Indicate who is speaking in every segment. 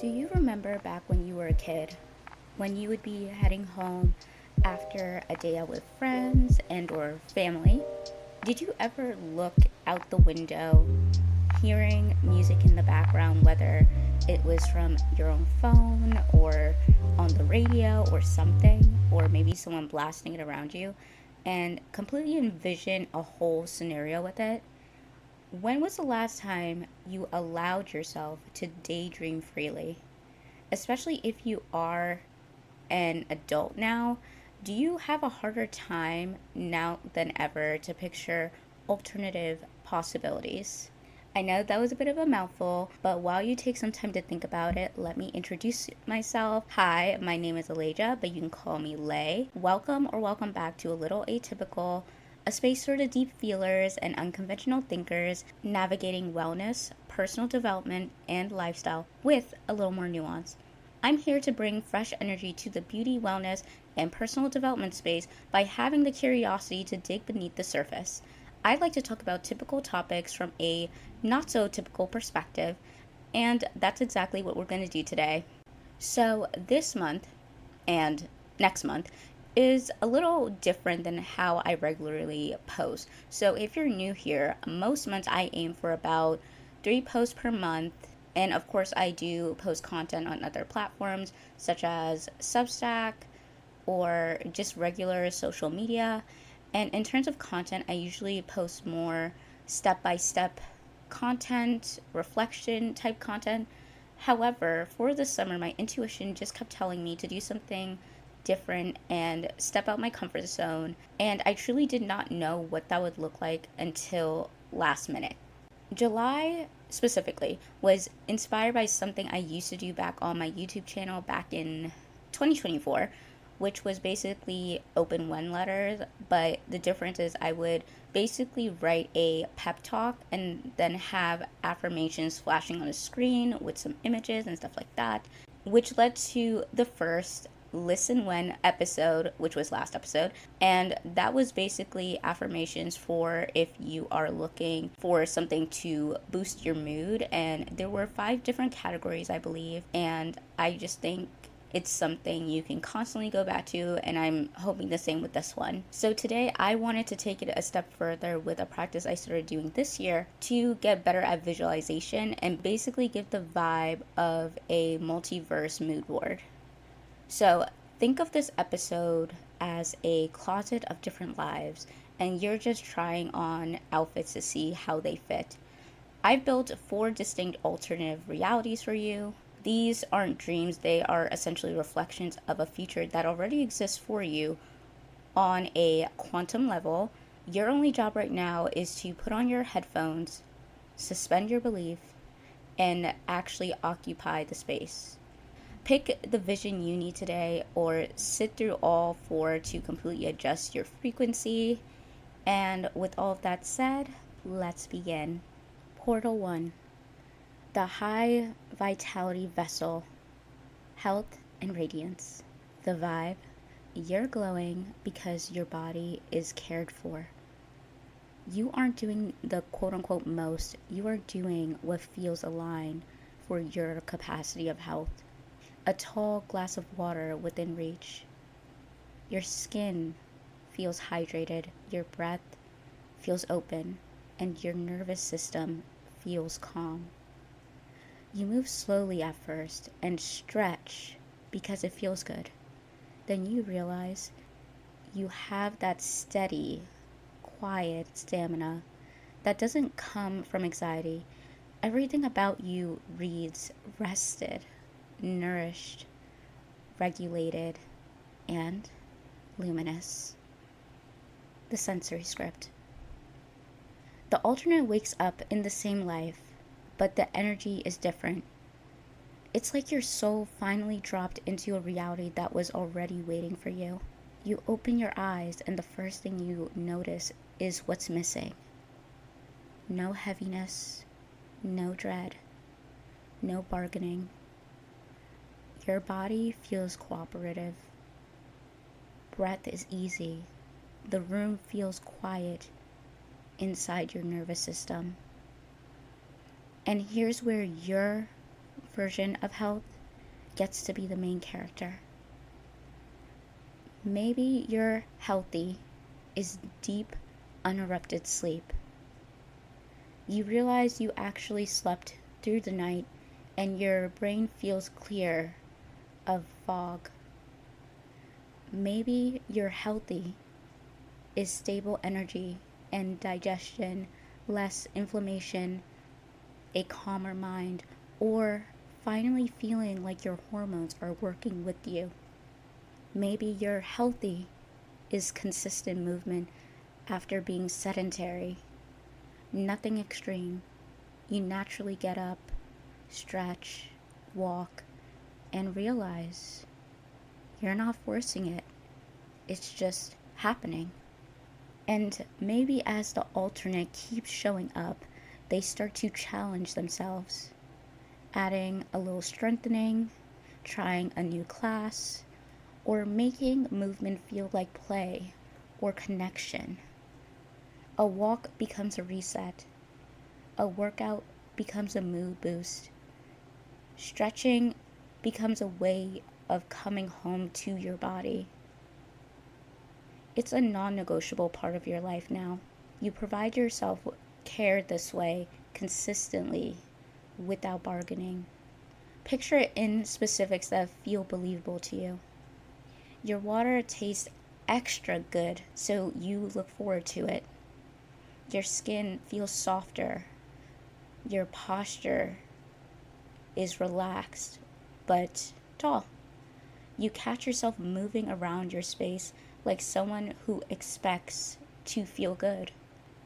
Speaker 1: Do you remember back when you were a kid, when you would be heading home after a day out with friends and or family? Did you ever look out the window, hearing music in the background, whether it was from your own phone or on the radio or something, or maybe someone blasting it around you, and completely envision a whole scenario with it? When was the last time you allowed yourself to daydream freely? Especially if you are an adult now, do you have a harder time now than ever to picture alternative possibilities? I know that was a bit of a mouthful, but while you take some time to think about it, let me introduce myself. Hi, my name is Aleja, but you can call me Lay. Welcome or welcome back to A Little Atypical, a space for the deep feelers and unconventional thinkers navigating wellness, personal development, and lifestyle with a little more nuance. I'm here to bring fresh energy to the beauty, wellness, and personal development space by having the curiosity to dig beneath the surface. I'd like to talk about typical topics from a not so typical perspective, and that's exactly what we're going to do today. So, this month and next month is a little different than how I regularly post. So, if you're new here, most months I aim for about 3 posts per month. And of course, I do post content on other platforms such as Substack or just regular social media. And in terms of content, I usually post more step by step content, reflection type content. However, for the summer, my intuition just kept telling me to do something different and step out my comfort zone. And I truly did not know what that would look like until last minute. July specifically was inspired by something I used to do back on my YouTube channel back in 2024, which was basically open one letters, but the difference is I would basically write a pep talk and then have affirmations flashing on the screen with some images and stuff like that, which led to the first Listen When episode, which was last episode. And that was basically affirmations for if you are looking for something to boost your mood. And there were 5 different categories, I believe. And I just think it's something you can constantly go back to, and I'm hoping the same with this one. So today I wanted to take it a step further with a practice I started doing this year to get better at visualization and basically give the vibe of a multiverse mood board. So think of this episode as a closet of different lives, and you're just trying on outfits to see how they fit. I've built 4 distinct alternative realities for you. These aren't dreams, they are essentially reflections of a future that already exists for you on a quantum level. Your only job right now is to put on your headphones, suspend your belief, and actually occupy the space. Pick the vision you need today, or sit through all 4 to completely adjust your frequency. And with all of that said, let's begin. Portal 1, the high vitality vessel, health and radiance. The vibe, you're glowing because your body is cared for. You aren't doing the quote unquote most, you are doing what feels aligned for your capacity of health. A tall glass of water within reach. Your skin feels hydrated, your breath feels open, and your nervous system feels calm. You move slowly at first and stretch because it feels good. Then you realize you have that steady, quiet stamina that doesn't come from anxiety. Everything about you reads rested, nourished, regulated, and luminous. The sensory script. The alternate wakes up in the same life, but the energy is different. It's like your soul finally dropped into a reality that was already waiting for you. You open your eyes, and the first thing you notice is what's missing. No heaviness, no dread, no bargaining. Your body feels cooperative. Breath is easy. The room feels quiet inside your nervous system. And here's where your version of health gets to be the main character. Maybe your healthy is deep, uninterrupted sleep. You realize you actually slept through the night and your brain feels clear of fog. Maybe your healthy is stable energy and digestion, less inflammation, a calmer mind, or finally feeling like your hormones are working with you. Maybe your healthy is consistent movement after being sedentary. Nothing extreme. You naturally get up, stretch, walk, and realize you're not forcing it. It's just happening. And maybe as the alternate keeps showing up, they start to challenge themselves, adding a little strengthening, trying a new class, or making movement feel like play or connection. A walk becomes a reset. A workout becomes a mood boost. Stretching becomes a way of coming home to your body. It's a non-negotiable part of your life now. You provide yourself care this way consistently without bargaining. Picture it in specifics that feel believable to you. Your water tastes extra good, so you look forward to it. Your skin feels softer. Your posture is relaxed but tall. You catch yourself moving around your space like someone who expects to feel good.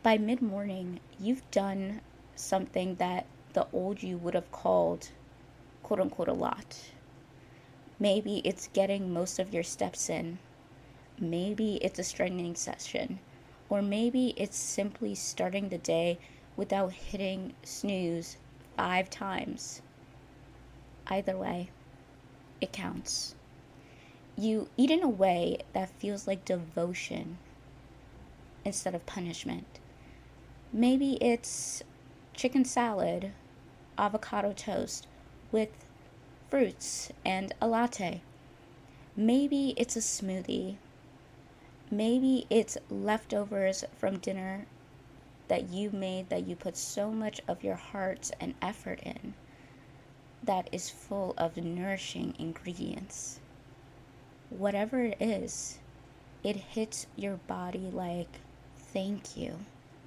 Speaker 1: By mid morning, you've done something that the old you would have called quote unquote a lot. Maybe it's getting most of your steps in. Maybe it's a strengthening session. Or maybe it's simply starting the day without hitting snooze 5 times. Either way, it counts. You eat in a way that feels like devotion instead of punishment. Maybe it's chicken salad, avocado toast with fruits and a latte. Maybe it's a smoothie. Maybe it's leftovers from dinner that you made that you put so much of your heart and effort in that is full of nourishing ingredients. Whatever it is, it hits your body like, thank you.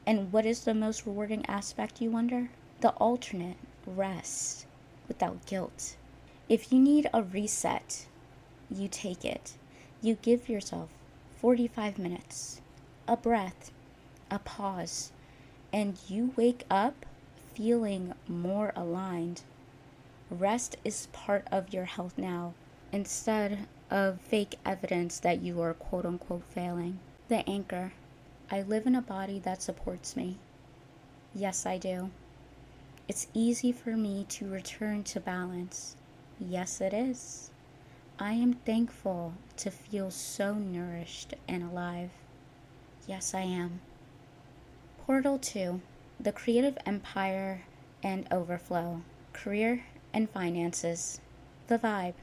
Speaker 1: And what is the most rewarding aspect, you wonder? The alternate, rest without guilt. If you need a reset, you take it. You give yourself 45 minutes, a breath, a pause, and you wake up feeling more aligned. Rest is part of your health now, instead of fake evidence that you are quote unquote failing. The anchor. I live in a body that supports me. Yes, I do. It's easy for me to return to balance. Yes, it is. I am thankful to feel so nourished and alive. Yes, I am. Portal 2, the creative empire and overflow, career and finances. The vibe.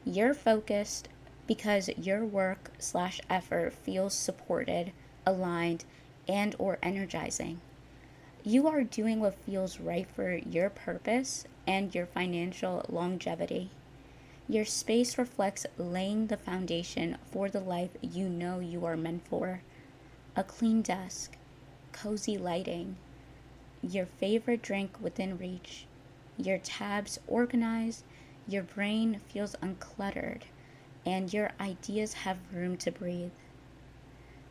Speaker 1: You're focused because your work/effort feels supported, aligned, and or energizing. You are doing what feels right for your purpose and your financial longevity. Your space reflects laying the foundation for the life you know you are meant for. A clean desk, cozy lighting, your favorite drink within reach, your tabs organized, your brain feels uncluttered, and your ideas have room to breathe.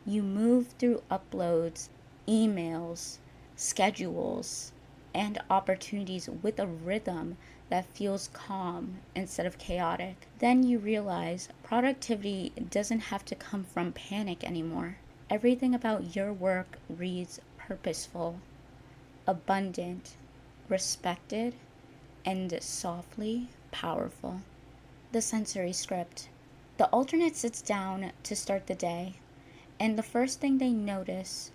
Speaker 1: You move through uploads, emails, schedules, and opportunities with a rhythm that feels calm instead of chaotic. Then you realize productivity doesn't have to come from panic anymore. Everything about your work reads purposeful, abundant, respected, and softly powerful. The sensory script. The alternate sits down to start the day, and the first thing they notice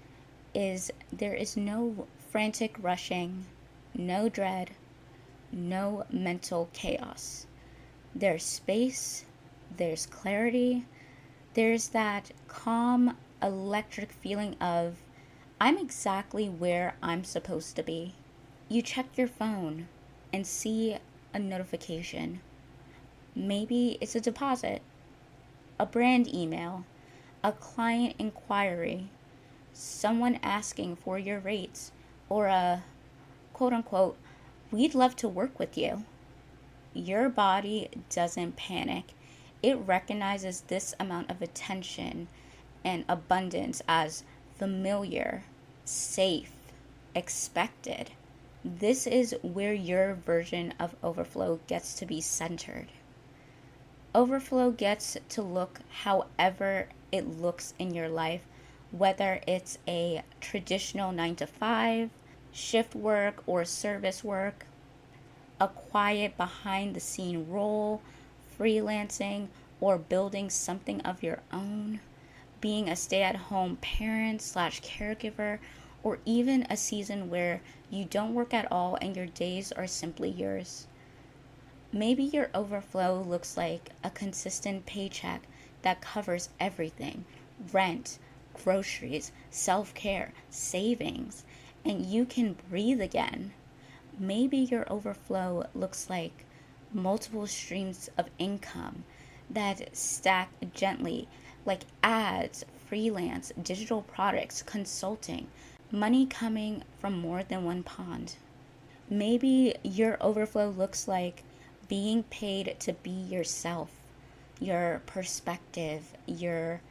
Speaker 1: is there is no frantic rushing, no dread, no mental chaos. There's space, there's clarity, there's that calm, electric feeling of, I'm exactly where I'm supposed to be. You check your phone and see a notification. Maybe it's a deposit, a brand email, a client inquiry, someone asking for your rates, or a quote unquote, we'd love to work with you. Your body doesn't panic. It recognizes this amount of attention and abundance as familiar, safe, expected. This is where your version of overflow gets to be centered. Overflow gets to look however it looks in your life, whether it's a traditional 9 to 5, shift work, or service work, a quiet behind the scene role, freelancing, or building something of your own, being a stay at home parent slash caregiver, or even a season where you don't work at all and your days are simply yours. Maybe your overflow looks like a consistent paycheck that covers everything: rent, groceries, self care, savings, and you can breathe again. Maybe your overflow looks like multiple streams of income that stack gently, like ads, freelance, digital products, consulting, money coming from more than one pond. Maybe your overflow looks like being paid to be yourself, your perspective, your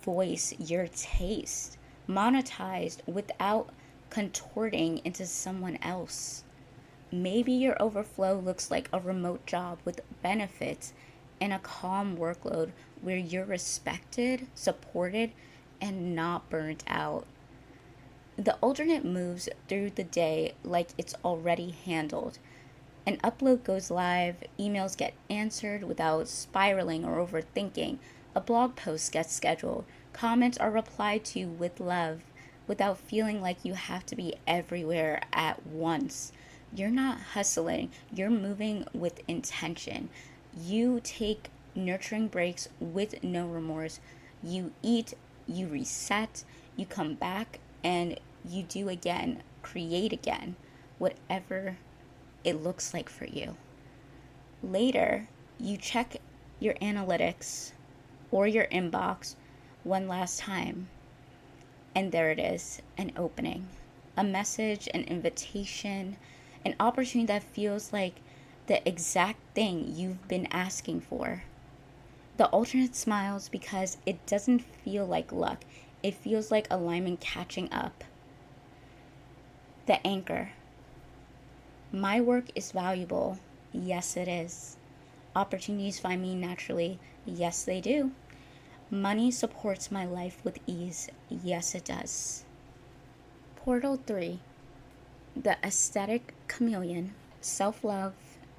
Speaker 1: voice, your taste, monetized without contorting into someone else. Maybe your overflow looks like a remote job with benefits and a calm workload where you're respected, supported, and not burnt out. The alternate moves through the day like it's already handled. An upload goes live, emails get answered without spiraling or overthinking, a blog post gets scheduled, comments are replied to with love without feeling like you have to be everywhere at once. You're not hustling, you're moving with intention. You take nurturing breaks with no remorse. You eat, you reset, you come back, and you do again, create again, whatever it looks like for you. Later, you check your analytics or your inbox one last time, and there it is, an opening, a message, an invitation, an opportunity that feels like the exact thing you've been asking for. The alternate smiles because it doesn't feel like luck. It feels like alignment catching up. The anchor. My work is valuable. Yes, it is. Opportunities find me naturally. Yes, they do. Money supports my life with ease. Yes, it does. Portal 3. The aesthetic chameleon. Self-love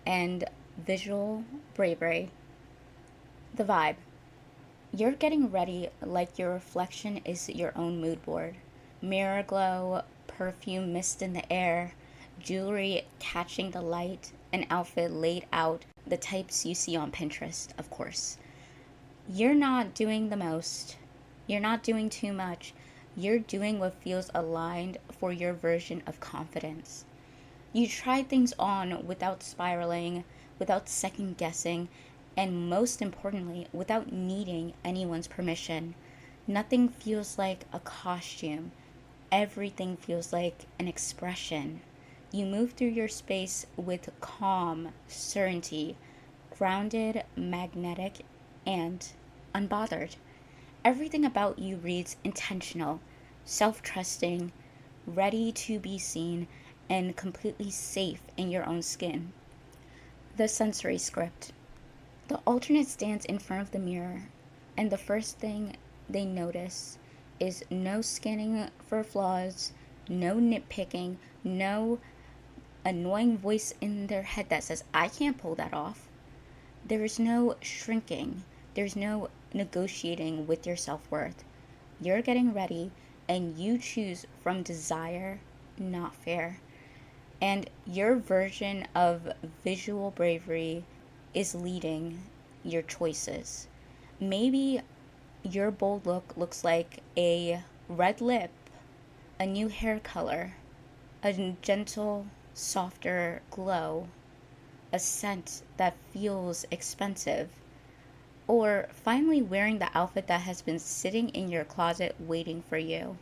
Speaker 1: and visual bravery. The vibe. You're getting ready like your reflection is your own mood board. Mirror glow, perfume mist in the air, jewelry catching the light, an outfit laid out, the types you see on Pinterest, of course. You're not doing the most. You're not doing too much. You're doing what feels aligned for your version of confidence. You try things on without spiraling, without second guessing, and most importantly, without needing anyone's permission. Nothing feels like a costume. Everything feels like an expression. You move through your space with calm, certainty, grounded, magnetic, and unbothered. Everything about you reads intentional, self trusting, ready to be seen, and completely safe in your own skin. The sensory script. The alternate stands in front of the mirror, and the first thing they notice is no scanning for flaws, no nitpicking, no annoying voice in their head that says, I can't pull that off. There is no shrinking, there's no negotiating with your self worth. You're getting ready, and you choose from desire, not fear. And your version of visual bravery is leading your choices. Maybe your bold look looks like a red lip, a new hair color, a gentle, softer glow, a scent that feels expensive, or finally wearing the outfit that has been sitting in your closet waiting for you.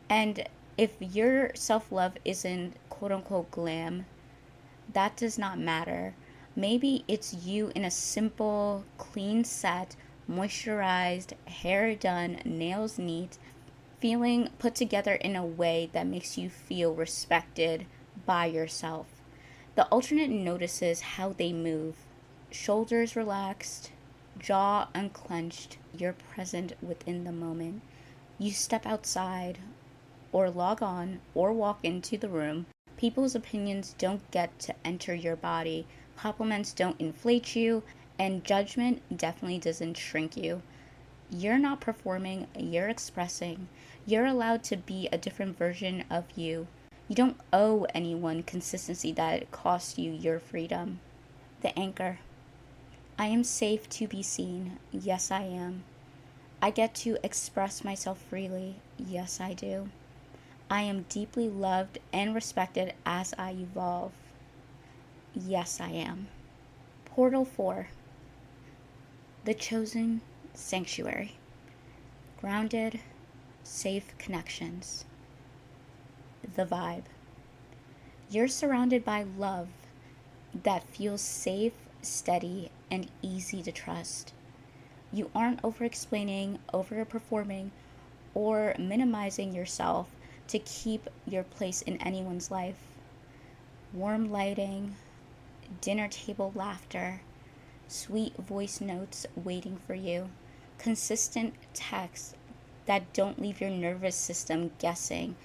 Speaker 1: And if your self love isn't quote unquote glam, that does not matter. Maybe it's you in a simple, clean set, moisturized, hair done, nails neat, feeling put together in a way that makes you feel respected by yourself. The alternate notices how they move. Shoulders relaxed, jaw unclenched, you're present within the moment. You step outside, or log on, or walk into the room. People's opinions don't get to enter your body, compliments don't inflate you, and judgment definitely doesn't shrink you. You're not performing, you're expressing. You're allowed to be a different version of you. You don't owe anyone consistency that costs you your freedom. The anchor. I am safe to be seen. Yes, I am. I get to express myself freely. Yes, I do. I am deeply loved and respected as I evolve. Yes, I am. Portal 4. The chosen sanctuary. Grounded, safe connections. The vibe. You're surrounded by love that feels safe, steady, and easy to trust. You aren't over explaining, over performing, or minimizing yourself to keep your place in anyone's life. Warm lighting, dinner table laughter, sweet voice notes waiting for you, consistent texts that don't leave your nervous system guessing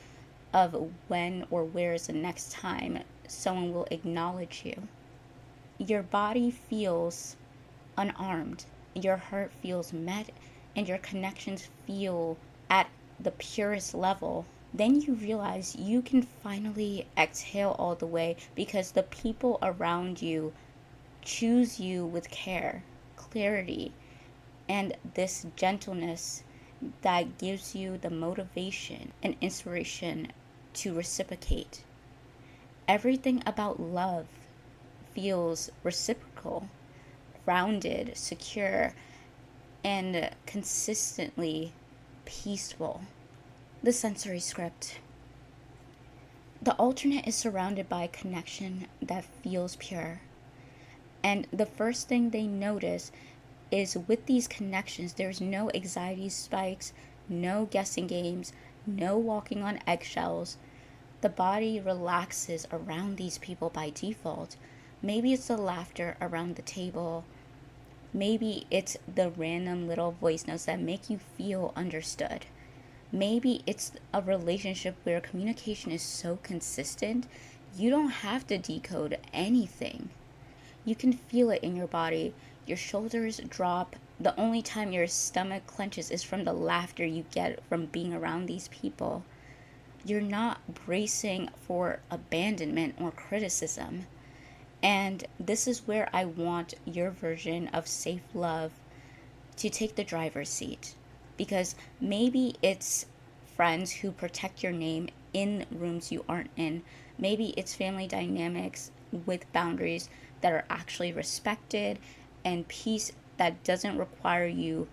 Speaker 1: of when or where is the next time someone will acknowledge you. Your body feels unarmed, your heart feels met, and your connections feel at the purest level. Then you realize you can finally exhale all the way because the people around you choose you with care, clarity, and this gentleness that gives you the motivation and inspiration to reciprocate. Everything about love feels reciprocal, grounded, secure, and consistently peaceful. The sensory script. The alternate is surrounded by a connection that feels pure. And the first thing they notice is with these connections, there's no anxiety spikes, no guessing games, no walking on eggshells. The body relaxes around these people by default. Maybe it's the laughter around the table. Maybe it's the random little voice notes that make you feel understood. Maybe it's a relationship where communication is so consistent, you don't have to decode anything. You can feel it in your body. Your shoulders drop. The only time your stomach clenches is from the laughter you get from being around these people. You're not bracing for abandonment or criticism. And this is where I want your version of safe love to take the driver's seat. Because maybe it's friends who protect your name in rooms you aren't in. Maybe it's family dynamics with boundaries that are actually respected and peace that doesn't require you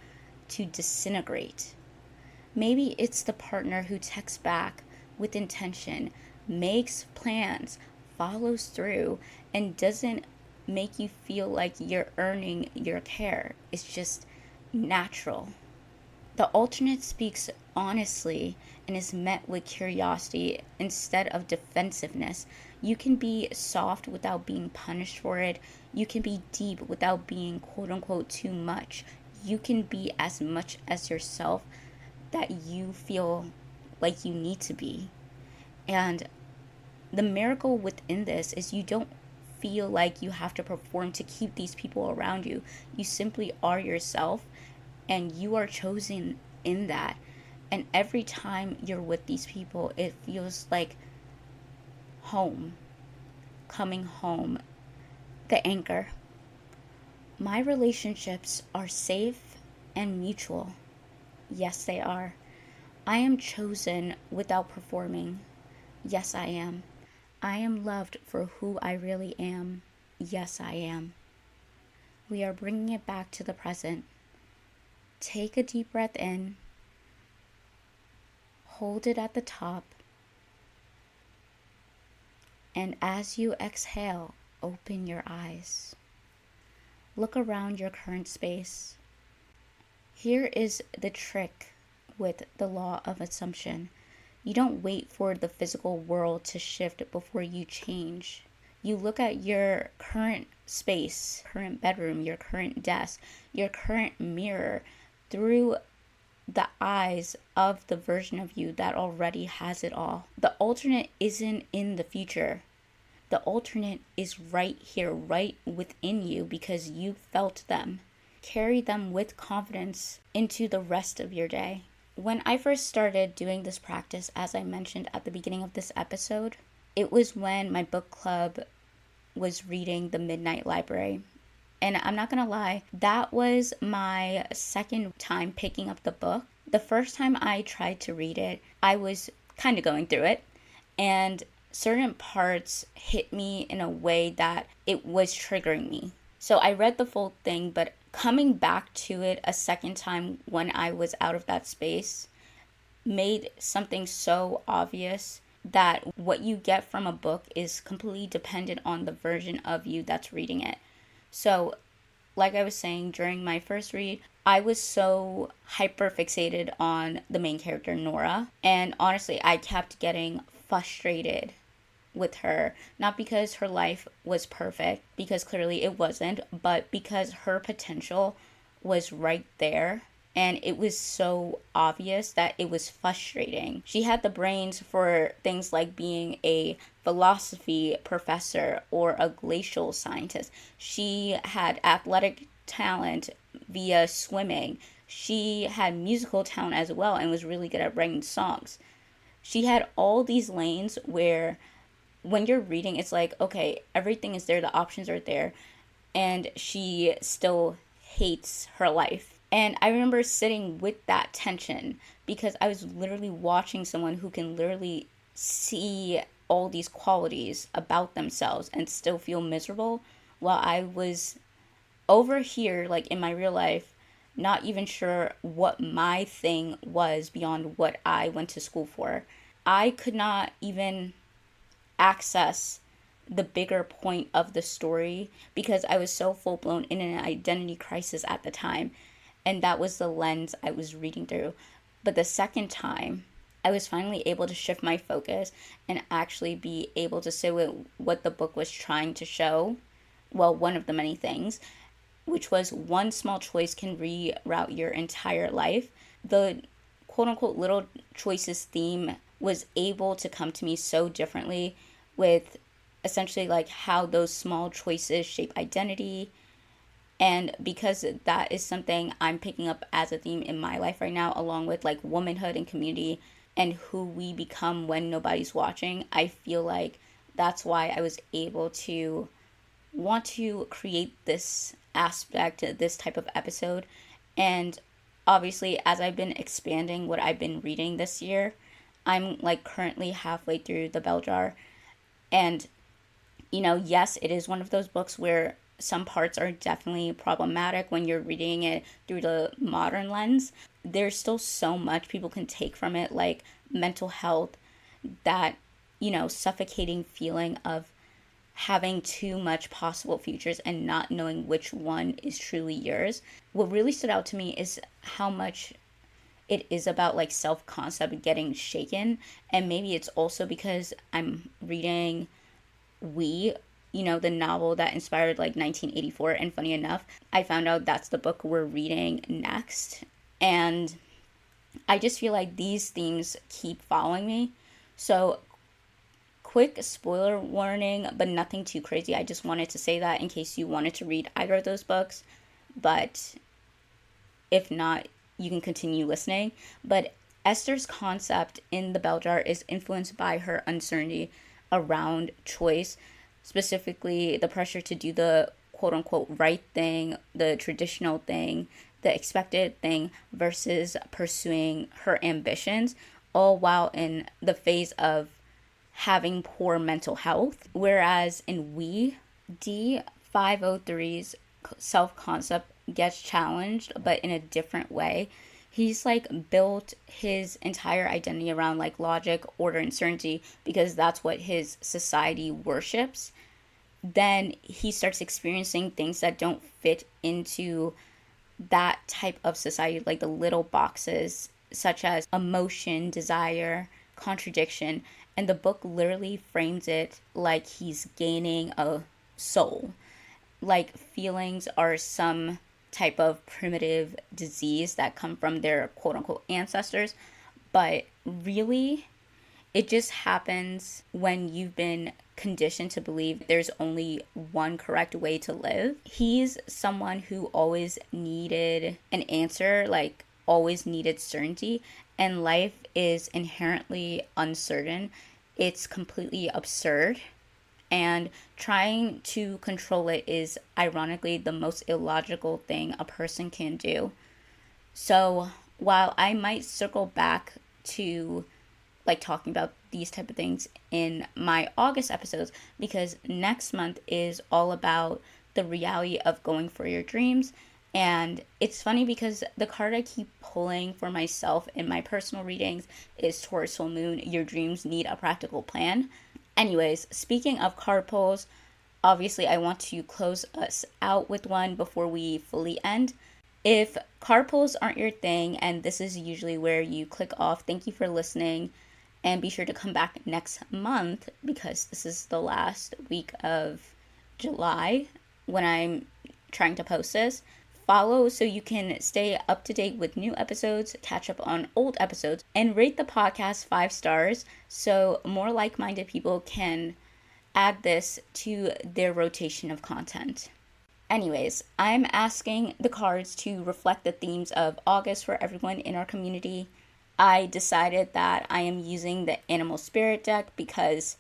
Speaker 1: to disintegrate. Maybe it's the partner who texts back with intention, makes plans, follows through, and doesn't make you feel like you're earning your care. It's just natural. The alternate speaks honestly and is met with curiosity instead of defensiveness. You can be soft without being punished for it. You can be deep without being quote unquote too much. You can be as much as yourself that you feel like you need to be. And the miracle within this is you don't feel like you have to perform to keep these people around you. You simply are yourself and you are chosen in that. And every time you're with these people, it feels like home, coming home. The anchor. My relationships are safe and mutual. Yes, they are. I am chosen without performing. Yes, I am. I am loved for who I really am. Yes, I am. We are bringing it back to the present. Take a deep breath in, hold it at the top, and as you exhale, open your eyes. Look around your current space. Here is the trick with the law of assumption. You don't wait for the physical world to shift before you change. You look at your current space, current bedroom, your current desk, your current mirror through the eyes of the version of you that already has it all. The alternate isn't in the future. The alternate is right here, right within you because you felt them. Carry them with confidence into the rest of your day. When I first started doing this practice, as I mentioned at the beginning of this episode, it was when my book club was reading The Midnight Library. And I'm not gonna lie, that was my second time picking up the book. The first time I tried to read it, I was kind of going through it, and certain parts hit me in a way that it was triggering me. So I read the full thing, but coming back to it a second time when I was out of that space made something so obvious that what you get from a book is completely dependent on the version of you that's reading it. So, like I was saying, during my first read, I was so hyper fixated on the main character, Nora. And honestly, I kept getting frustrated with her, not because her life was perfect, because clearly it wasn't, but because her potential was right there. And it was so obvious that it was frustrating. She had the brains for things like being a philosophy professor or a glacial scientist. She had athletic talent via swimming. She had musical talent as well and was really good at writing songs. She had all these lanes where when you're reading, it's like, okay, everything is there, the options are there, and she still hates her life. And I remember sitting with that tension because I was literally watching someone who can literally see all these qualities about themselves and still feel miserable, while I was over here, like in my real life, not even sure what my thing was beyond what I went to school for. I could not even access the bigger point of the story because I was so full blown in an identity crisis at the time, and that was the lens I was reading through. But the second time, I was finally able to shift my focus and actually be able to sit with what the book was trying to show. Well, one of the many things, which was one small choice can reroute your entire life. The quote unquote little choices theme was able to come to me so differently with essentially like how those small choices shape identity. And because that is something I'm picking up as a theme in my life right now, along with like womanhood and community and who we become when nobody's watching, I feel like that's why I was able to want to create this aspect, this type of episode. And obviously, as I've been expanding what I've been reading this year, I'm like currently halfway through The Bell Jar. And, yes, it is one of those books where some parts are definitely problematic when you're reading it through the modern lens. There's still so much people can take from it, like mental health, that, suffocating feeling of having too much possible futures and not knowing which one is truly yours. What really stood out to me is how much it is about like self-concept getting shaken. And maybe it's also because I'm reading the novel that inspired like 1984. And funny enough, I found out that's the book we're reading next. And I just feel like these themes keep following me. So quick spoiler warning, but nothing too crazy. I just wanted to say that in case you wanted to read either of those books. But if not, you can continue listening. But Esther's concept in The Bell Jar is influenced by her uncertainty around choice, specifically the pressure to do the quote unquote right thing, the traditional thing, the expected thing, versus pursuing her ambitions, all while in the phase of having poor mental health. Whereas in We, D503's self concept gets challenged, but in a different way. He's like built his entire identity around like logic, order, and certainty because that's what his society worships. Then he starts experiencing things that don't fit into that type of society, like the little boxes, such as emotion, desire, contradiction. And the book literally frames it like he's gaining a soul. Like feelings are some type of primitive disease that come from their quote unquote ancestors. But really, it just happens when you've been conditioned to believe there's only one correct way to live. He's someone who always needed an answer, like always needed certainty, and life is inherently uncertain. It's completely absurd. And trying to control it is ironically the most illogical thing a person can do. So while I might circle back to like talking about these type of things in my August episodes, because next month is all about the reality of going for your dreams. And it's funny because the card I keep pulling for myself in my personal readings is Taurus Full Moon. Your dreams need a practical plan. Anyways, speaking of card pulls, obviously I want to close us out with one before we fully end. If card pulls aren't your thing, and this is usually where you click off, thank you for listening. And be sure to come back next month because this is the last week of July when I'm trying to post this. Follow so you can stay up to date with new episodes, catch up on old episodes, and rate the podcast 5 stars so more like-minded people can add this to their rotation of content. Anyways, I'm asking the cards to reflect the themes of August for everyone in our community. I decided that I am using the Animal Spirit deck because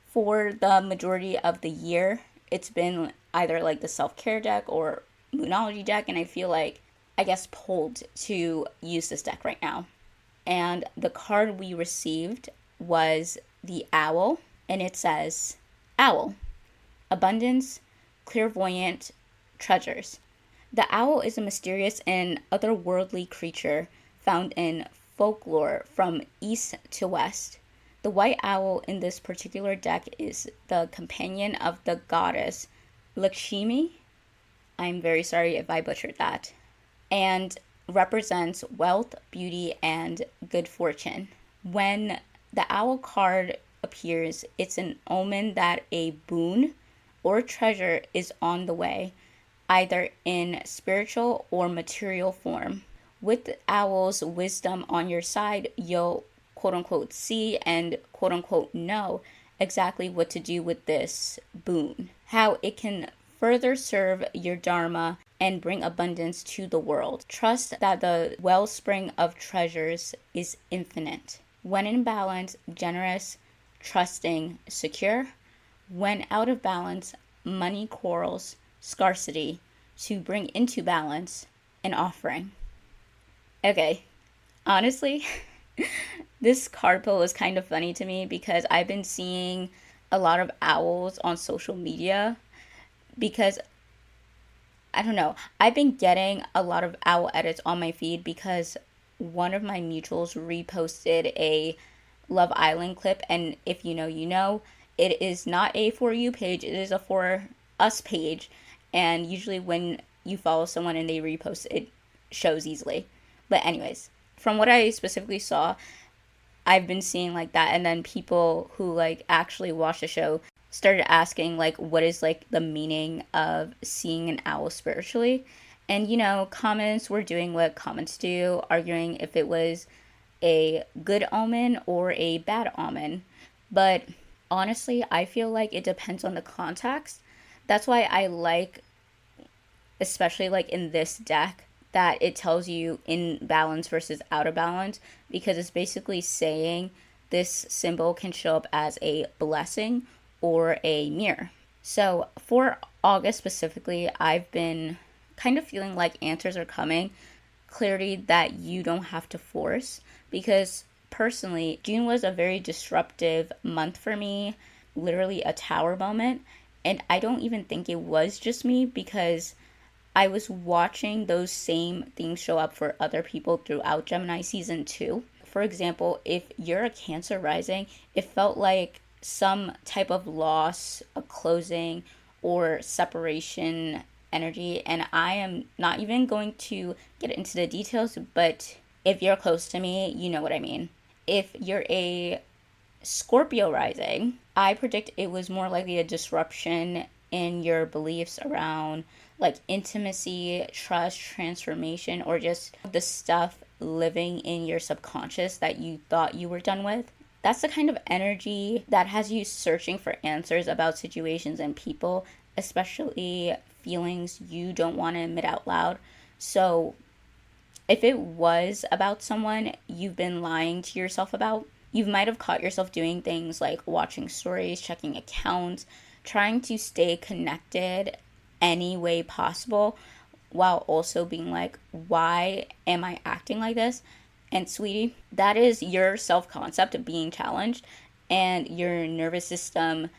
Speaker 1: for the majority of the year, it's been either like the self-care deck or Moonology deck, and I feel like, I guess, pulled to use this deck right now. And the card we received was the Owl, and it says, Owl, abundance, clairvoyant, treasures. The owl is a mysterious and otherworldly creature found in folklore from east to west. The white owl in this particular deck is the companion of the goddess Lakshmi. I'm very sorry if I butchered that. And represents wealth, beauty, and good fortune. When the owl card appears, it's an omen that a boon or treasure is on the way, either in spiritual or material form. With the owl's wisdom on your side, you'll quote unquote see and quote unquote know exactly what to do with this boon, how it can further serve your dharma and bring abundance to the world. Trust that the wellspring of treasures is infinite. When in balance, generous, trusting, secure. When out of balance, money quarrels, scarcity, to bring into balance, an offering. Okay, honestly, this card pull is kind of funny to me because I've been seeing a lot of owls on social media because, I don't know, I've been getting a lot of owl edits on my feed because one of my mutuals reposted a Love Island clip, and if you know, you know, it is not a For You page, it is a For Us page, and usually when you follow someone and they repost, it shows easily. But anyways, from what I specifically saw, I've been seeing like that, and then people who like actually watch the show started asking like what is like the meaning of seeing an owl spiritually. And you know, comments were doing what comments do, arguing if it was a good omen or a bad omen. But honestly, I feel like it depends on the context. That's why I like, especially like in this deck, that it tells you in balance versus out of balance, because it's basically saying this symbol can show up as a blessing or a mirror. So for August specifically, I've been kind of feeling like answers are coming, clarity that you don't have to force. Because personally, June was a very disruptive month for me, literally a tower moment. And I don't even think it was just me because I was watching those same things show up for other people throughout Gemini season 2. For example, if you're a Cancer rising, it felt like some type of loss, a closing, or separation energy. And I am not even going to get into the details, but if you're close to me, you know what I mean. If you're a Scorpio rising, I predict it was more likely a disruption in your beliefs around like intimacy, trust, transformation, or just the stuff living in your subconscious that you thought you were done with. That's the kind of energy that has you searching for answers about situations and people, especially feelings you don't want to admit out loud. So, if it was about someone you've been lying to yourself about, you might have caught yourself doing things like watching stories, checking accounts, trying to stay connected any way possible while also being like, why am I acting like this? And sweetie, that is your self concept being challenged and your nervous system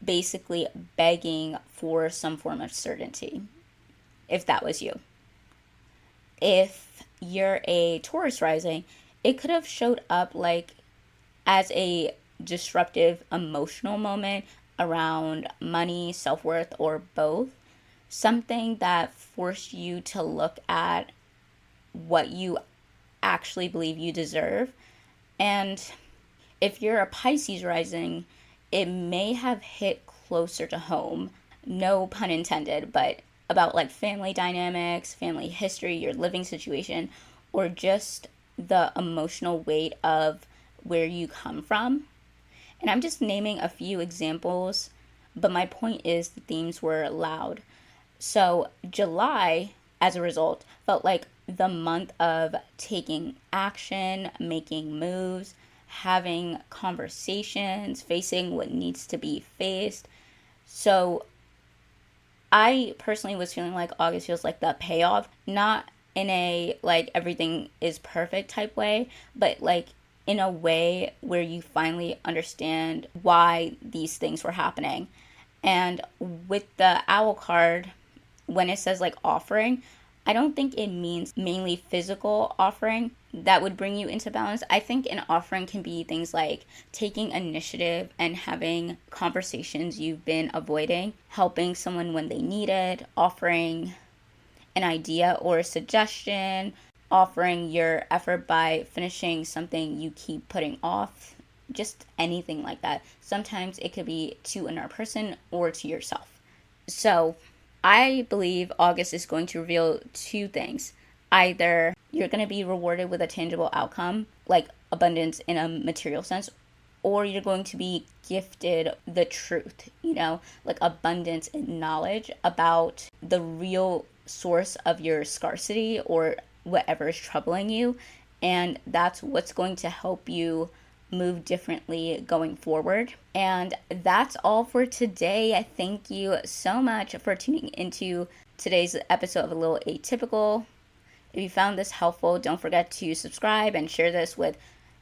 Speaker 1: basically begging for some form of certainty, if that was you. If you're a Taurus rising, it could have showed up like as a disruptive emotional moment around money, self worth, or both. Something that forced you to look at what you actually believe you deserve. And if you're a Pisces rising, it may have hit closer to home. No pun intended, but about like family dynamics, family history, your living situation, or just the emotional weight of where you come from. And I'm just naming a few examples, but my point is the themes were loud. So July, as a result, felt like the month of taking action, making moves, having conversations, facing what needs to be faced. So I personally was feeling like August feels like the payoff, not in a like everything is perfect type way, but like in a way where you finally understand why these things were happening. And with the owl card, when it says like offering, I don't think it means mainly physical offering that would bring you into balance. I think an offering can be things like taking initiative and having conversations you've been avoiding, helping someone when they need it, offering an idea or a suggestion, offering your effort by finishing something you keep putting off, just anything like that. Sometimes it could be to another person or to yourself. So I believe August is going to reveal two things. Either you're going to be rewarded with a tangible outcome, like abundance in a material sense, or you're going to be gifted the truth, like abundance in knowledge about the real source of your scarcity or whatever is troubling you. And that's what's going to help you move differently going forward. And that's all for today. I thank you so much for tuning into today's episode of A Little Atypical. If you found this helpful, don't forget to subscribe and share this with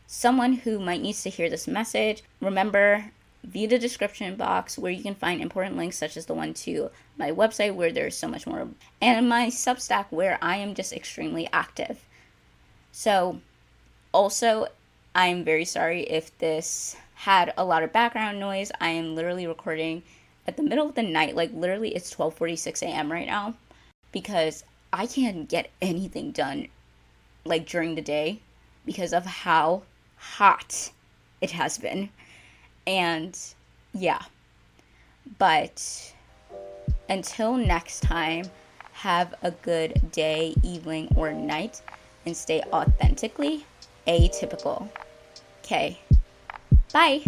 Speaker 1: someone who might need to hear this message. Remember, view the description box where you can find important links such as the one to my website where there's so much more, and my Substack where I am just extremely active. So also, I'm very sorry if this had a lot of background noise. I am literally recording at the middle of the night, like literally it's 12:46 a.m. right now, because I can't get anything done like during the day because of how hot it has been. And yeah, but until next time, have a good day, evening, or night, and stay authentically atypical. Okay, bye.